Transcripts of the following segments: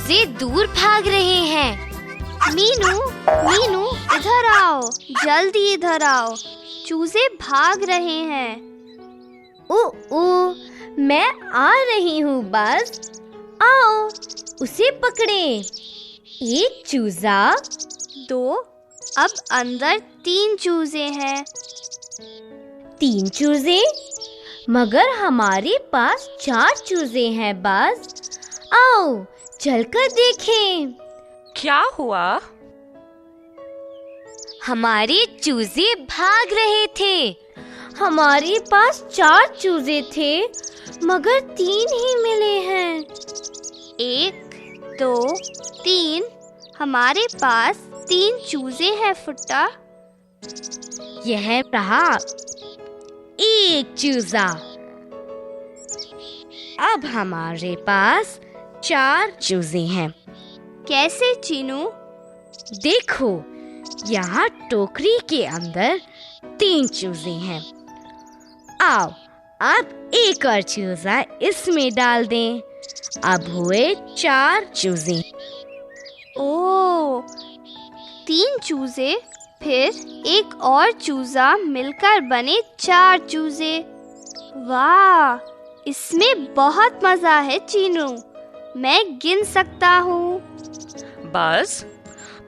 चूजे दूर भाग रहे हैं। मीनू, मीनू, इधर आओ, जल्दी इधर आओ, चूजे भाग रहे हैं। ओ, मैं आ रही हूँ बस। आओ, उसे पकड़ें। एक चूजा, 2, अब अंदर 3 चूजे हैं। 3 चूजे, मगर हमारे पास 4 चूजे हैं बस। आओ, चलकर देखें। क्या हुआ? हमारे चूजे भाग रहे थे। हमारे पास 4 चूजे थे, मगर 3 ही मिले हैं। 1, 2, 3, हमारे पास 3 चूजे हैं फुट्टा। यह रहा एक चूजा। अब हमारे पास 4 चूजे हैं। कैसे चीनू? देखो, यहाँ टोकरी के अंदर 3 चूजे हैं। आओ, अब एक और चूजा इसमें डाल दें। अब हुए 4 चूजे। ओह, 3 चूजे, फिर एक और चूजा मिलकर बने 4 चूजे। वाह, इसमें बहुत मजा है चीनू। मैं गिन सकता हूँ। बस,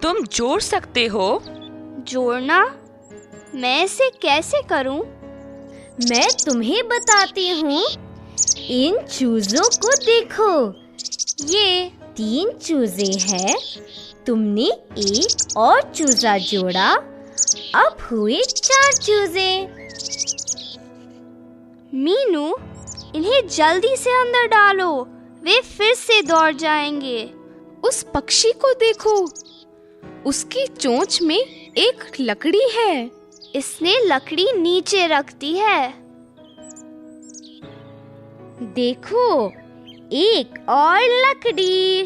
तुम जोड़ सकते हो? जोड़ना? मैं इसे कैसे करूँ? मैं तुम्हें बताती हूँ। इन चूजों को देखो, ये 3 चूजे हैं। तुमने एक और चूजा जोड़ा, अब हुए 4 चूजे। मीनू, इन्हें जल्दी से अंदर डालो, वे फिर से दौड़ जाएंगे। उस पक्षी को देखो, उसकी चोंच में एक लकड़ी है। इसने लकड़ी नीचे रख दी है। देखो, एक और लकड़ी।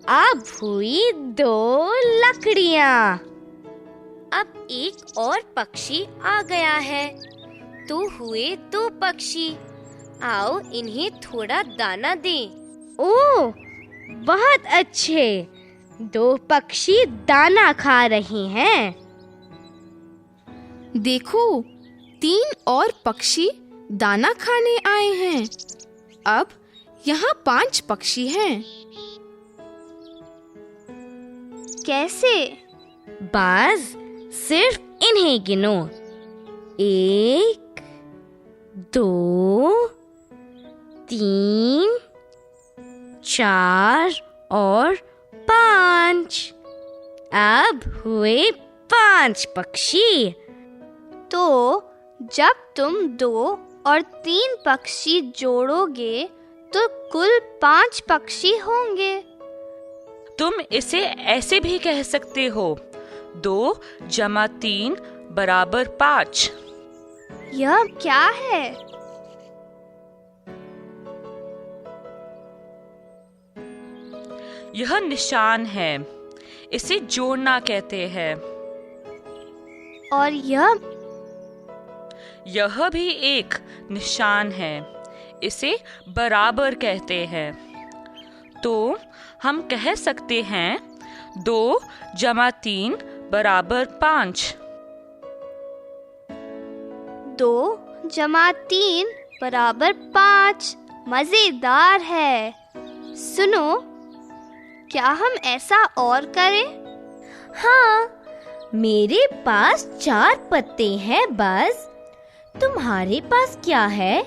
अब हुई 2 लकड़ियाँ। अब एक और पक्षी आ गया है, तो हुए 2 पक्षी। आओ, इन्हें थोड़ा दाना दें। ओह, बहुत अच्छे, 2 पक्षी दाना खा रहे हैं। देखो, 3 और पक्षी दाना खाने आए हैं। अब यहाँ 5 पक्षी हैं। कैसे? बस सिर्फ इन्हें गिनो। 1, 2, 3, 4 और 5। अब हुए 5 पक्षी। तो जब तुम 2 और 3 पक्षी जोड़ोगे तो कुल 5 पक्षी होंगे। तुम इसे ऐसे भी कह सकते हो, 2 + 3 = 5। यह क्या है? यह निशान है, इसे जोड़ना कहते हैं। और यह भी एक निशान है, इसे बराबर कहते हैं। तो हम कह सकते हैं 2 + 3 = 5। 2 + 3 = 5। मजेदार है। सुनो, क्या हम ऐसा और करें? हाँ, मेरे पास 4 पत्ते हैं बस। तुम्हारे पास क्या है?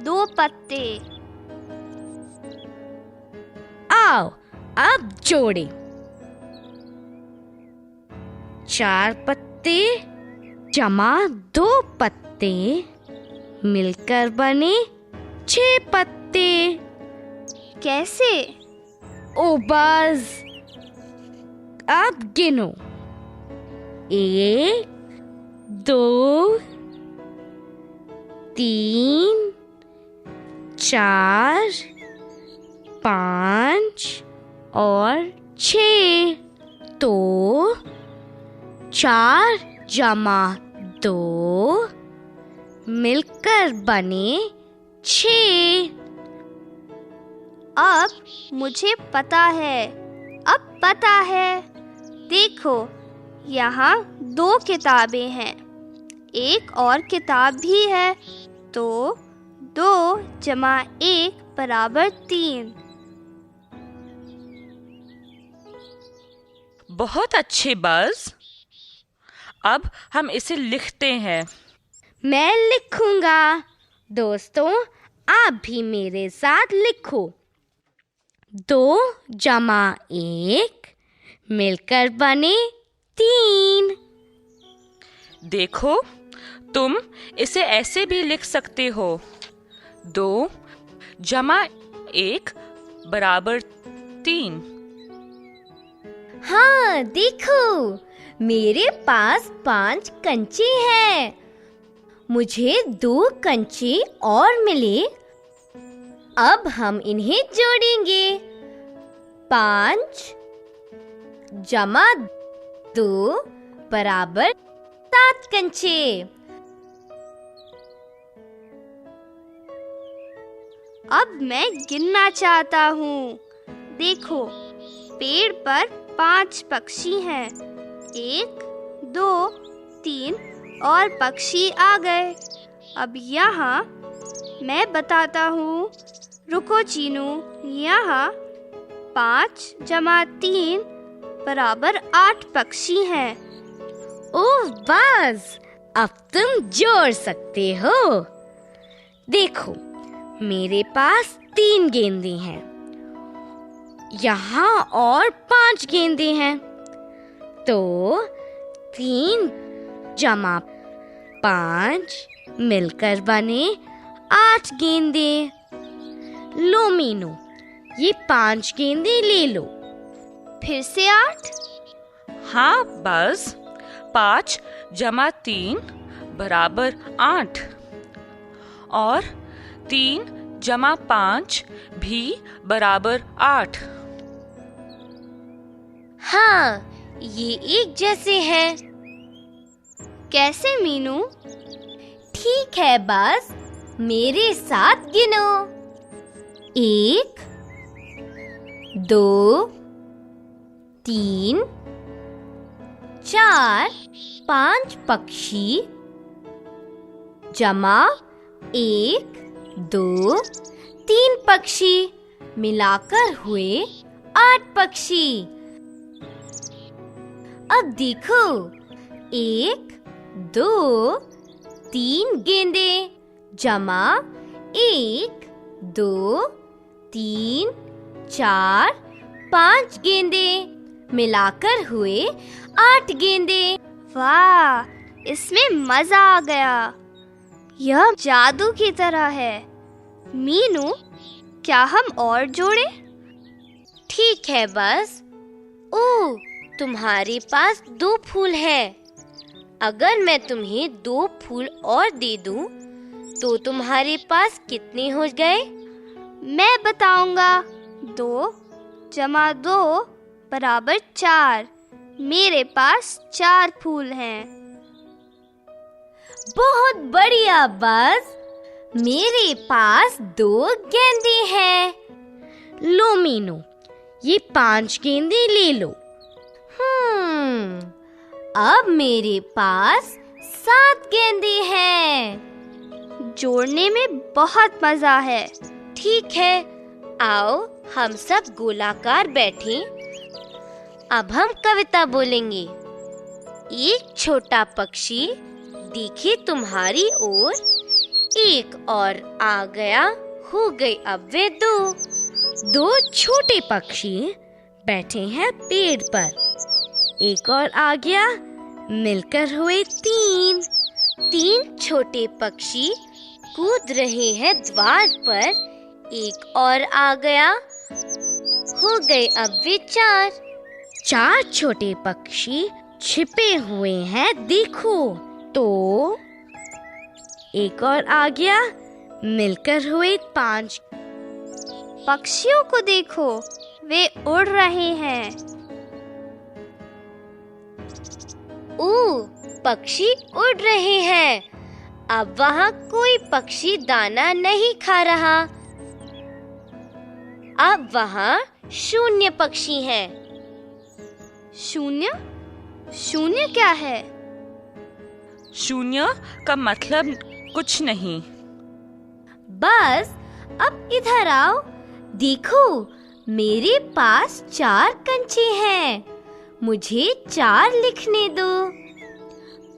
2 पत्ते। आओ, अब जोड़ें। 4 पत्ते + 2 पत्ते मिलकर बने 6 पत्ते। कैसे? ओ बस, अब गिनो। 1, 2, 3, 4, 5 और 6। तो 4 + 2 मिलकर बने 6। अब मुझे पता है, अब पता है। देखो, यहाँ 2 किताबें हैं, एक और किताब भी है, तो 2 जमा 1 बराबर 3। बहुत अच्छे बज़। अब हम इसे लिखते हैं। मैं लिखूंगा। दोस्तों, आप भी मेरे साथ लिखो। 2 जमा 1 मिलकर बने 3। देखो, तुम इसे ऐसे भी लिख सकते हो। 2 जमा 1 बराबर 3। हाँ, देखो, मेरे पास 5 कंचे हैं। मुझे 2 कंचे और मिले। अब हम इन्हें जोड़ेंगे। 5 जमा 2 बराबर 7 कंचे। अब मैं गिनना चाहता हूँ। देखो, पेड़ पर 5 पक्षी हैं। 1, 2, 3 और पक्षी आ गए। अब यहाँ मैं बताता हूँ। रुको चीनू, यहाँ 5 जमा 3 बराबर 8 पक्षी हैं। ओह बज़, अब तुम जोड़ सकते हो। देखो, मेरे पास 3 गेंदें हैं। यहाँ और 5 गेंदें हैं, तो 3 जमा 5 मिलकर बने 8 गेंदें। लो मीनू, ये 5 गेंदें ले लो। फिर से 8। हाँ बज़, 5 जमा 3 बराबर 8 और 3 जमा 5 भी बराबर 8। हाँ, ये एक जैसे हैं। कैसे मीनू? ठीक है बस, मेरे साथ गिनो। 1 2 3 4 5 पक्षी जमा 1 2 3 पक्षी मिलाकर हुए 8 पक्षी। अब देखो, 1 2 3 गेंदे जमा 1 2 3 4 5 गेंदे मिलाकर हुए 8 गेंदे। वाह, इसमें मजा आ गया। यह जादू की तरह है। मीनू, क्या हम और जोड़ें? ठीक है बस। ओह, तुम्हारे पास 2 फूल हैं। अगर मैं तुम्हें 2 फूल और दे दूं, तो तुम्हारे पास कितने हो गए? मैं बताऊंगा। 2 जमा 2 बराबर 4। मेरे पास 4 फूल हैं। बहुत बढ़िया बस। मेरे पास 2 गेंदे हैं। लो मीनू, ये 5 गेंदे ले लो। अब मेरे पास 7 गेंदे हैं। जोड़ने में बहुत मजा है। ठीक है, आओ हम सब गोलाकार बैठें। अब हम कविता बोलेंगे। एक छोटा पक्षी देखे तुम्हारी ओर, एक और आ गया, हो गई अब वे 2। 2 छोटे पक्षी बैठे हैं पेड़ पर, एक और आ गया, मिलकर हुए 3। 3 छोटे पक्षी कूद रहे हैं द्वार पर, एक और आ गया, हो गए अब वे 4। 4 छोटे पक्षी छिपे हुए हैं देखो, तो एक और आ गया, मिलकर हुए 5। पक्षियों को देखो, वे उड़ रहे हैं। पक्षी उड़ रहे हैं। अब वहाँ कोई पक्षी दाना नहीं खा रहा। अब वहाँ शून्य पक्षी हैं। शून्य? शून्य क्या है? शून्य का मतलब कुछ नहीं। बस अब इधर आओ, देखो मेरे पास 4 कंचे हैं, मुझे 4 लिखने दो।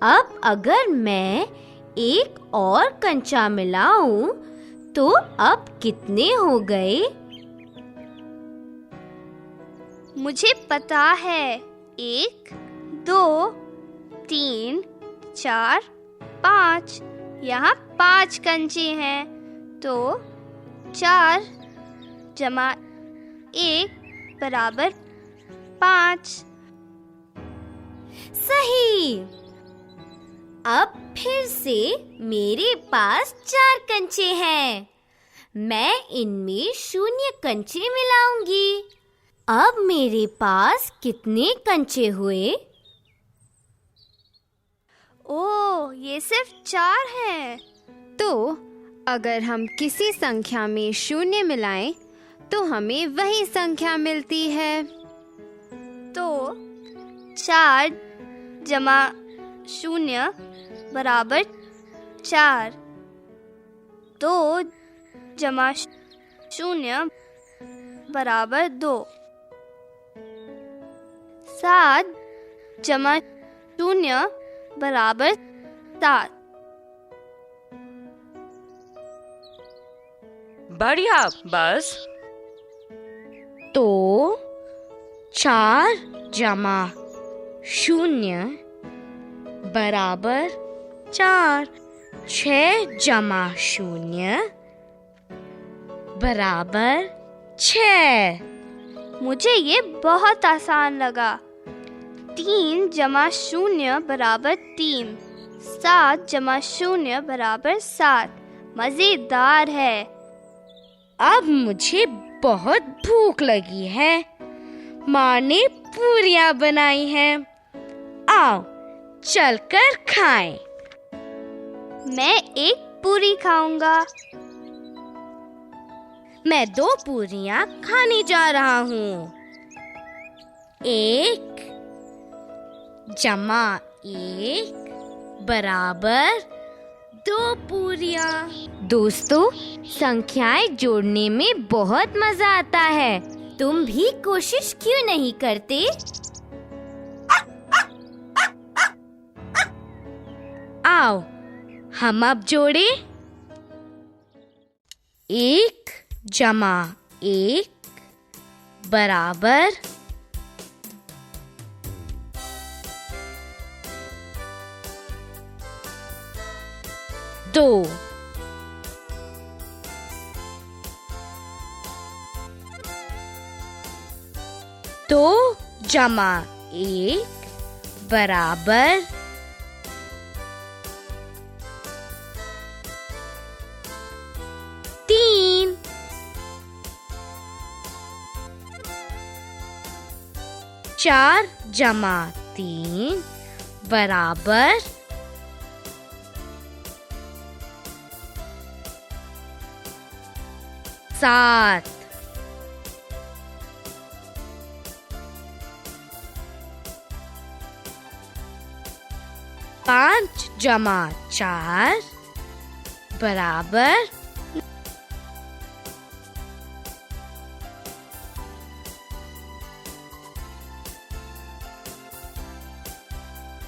अब अगर मैं एक और कंचा मिलाऊं तो अब कितने हो गए? मुझे पता है, 1, 2, 3, 4, 5। यहाँ 5 कंचे हैं, तो 4 जमा 1 बराबर 5। सही। अब फिर से मेरे पास 4 कंचे हैं, मैं इनमें शून्य कंचे मिलाऊंगी। अब मेरे पास कितने कंचे हुए? ओह, ये सिर्फ 4 हैं। तो अगर हम किसी संख्या में शून्य मिलाएं तो हमें वही संख्या मिलती है। तो 4 जमा 0 बराबर 4। 2 जमा 0 बराबर 2। 7 जमा 0 बराबर 7। बढ़िया बस। तो 4 जमा 0 बराबर 4। 6 जमा 0 बराबर 6। मुझे ये बहुत आसान लगा। 3 जमा 0 बराबर 3। 7 जमा 0 बराबर 7। मजेदार है। अब मुझे बहुत भूख लगी है, माँ ने पूरियां बनाई हैं, आओ चलकर खाएं। मैं एक पूरी खाऊंगा। मैं 2 पूरियां खाने जा रहा हूँ। 1 जमा 1 बराबर 2 पूरियां। दोस्तों, संख्याएं जोड़ने में बहुत मजा आता है, तुम भी कोशिश क्यों नहीं करते? आओ हम अब जोड़े। 1 जमा 1 बराबर 2। 2 जमा 1 बराबर 3। 4 जमा 3 बराबर 7। 5 जमा 4 बराबर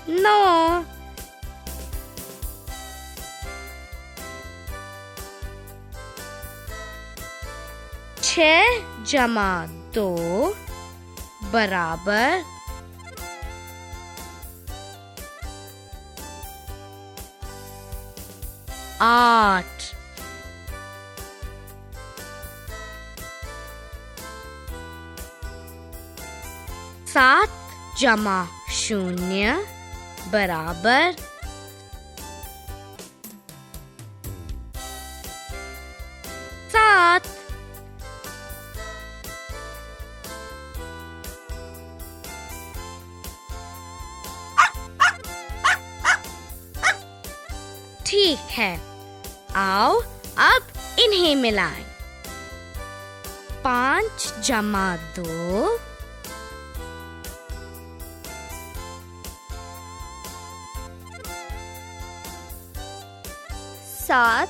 9। 6 जमा 2 बराबर 8। 7 जमा 0 बराबर 7। ठीक है, आओ अब इन्हें मिलाएं। 5 जमा 2 7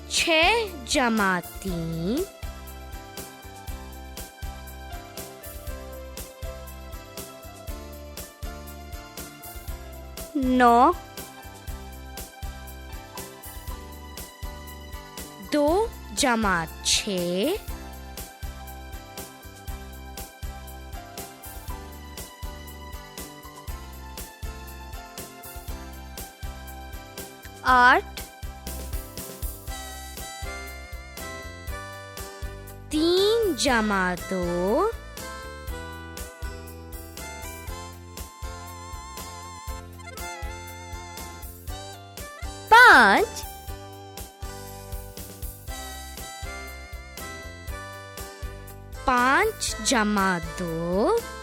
6 जमा 3 9 2 जमा 6 8 3 जमा 2 5 5 जमा 2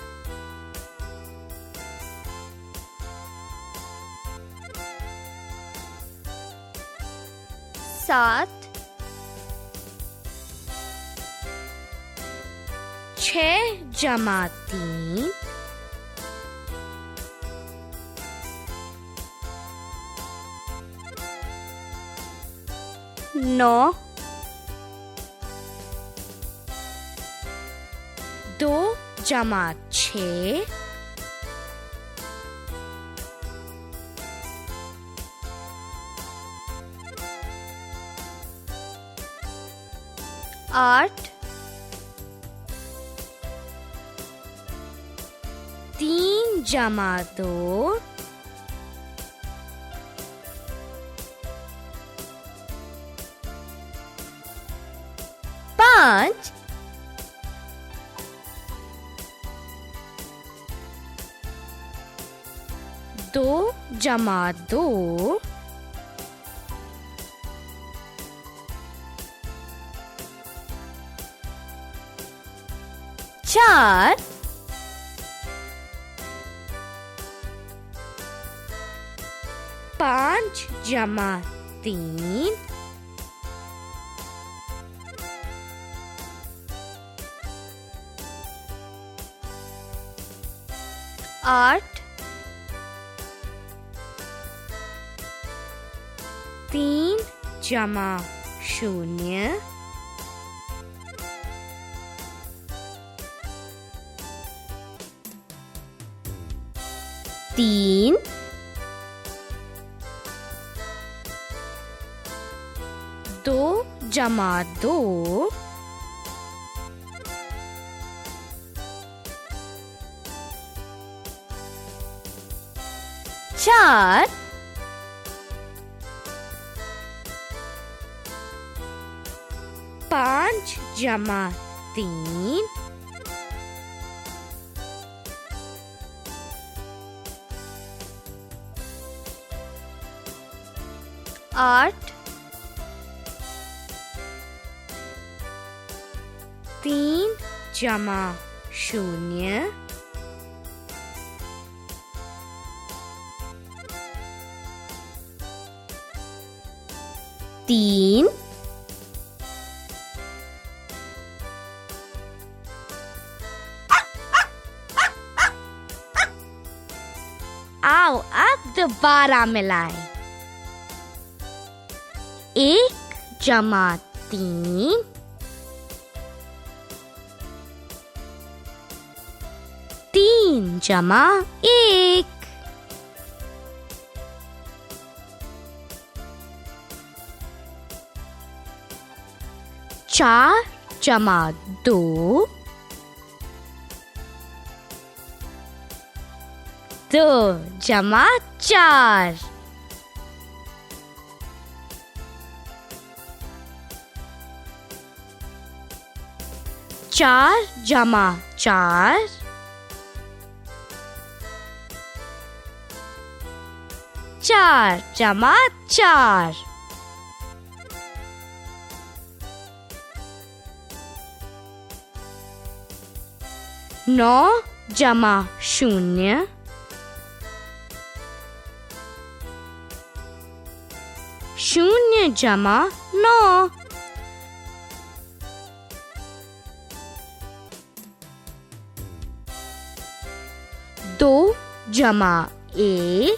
7 6 जमा 3 9 2 जमा 6 8 3 जमा 2 5 2 जमा 2 4 5 जमा 3 8 3 जमा 0 3 2 जमा 2 4 5 जमा 3 8 3 जमा 0 3 आओ अब दोबारा मिलाएं 1 जमा 3 3 जमा 1 4 जमा 2 2 जमा 4 4 जमा 4 4 जमा 4 9 जमा 0 0 शून्य जमा 9। दो जमा 1,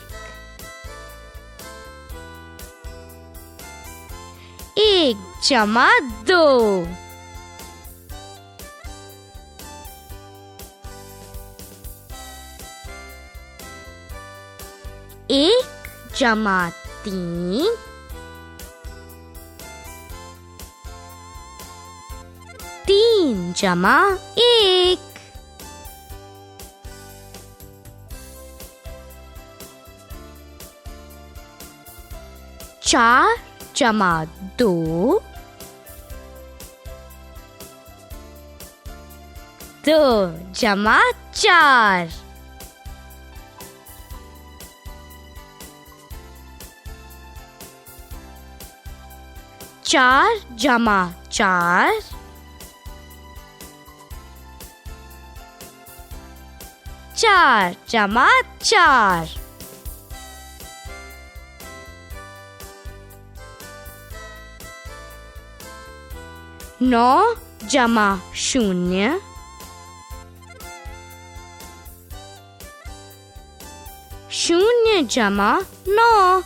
1 जमा 2, 1 जमा 3, 3 जमा 1, 4 जमा 2, 2 जमा 4, 4 जमा 4, 4 जमा 4, 9 जमा 0, 0 जमा 9,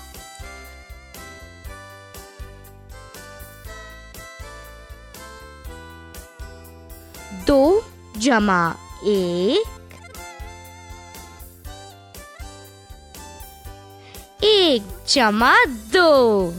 2 जमा 1, 1 जमा 2,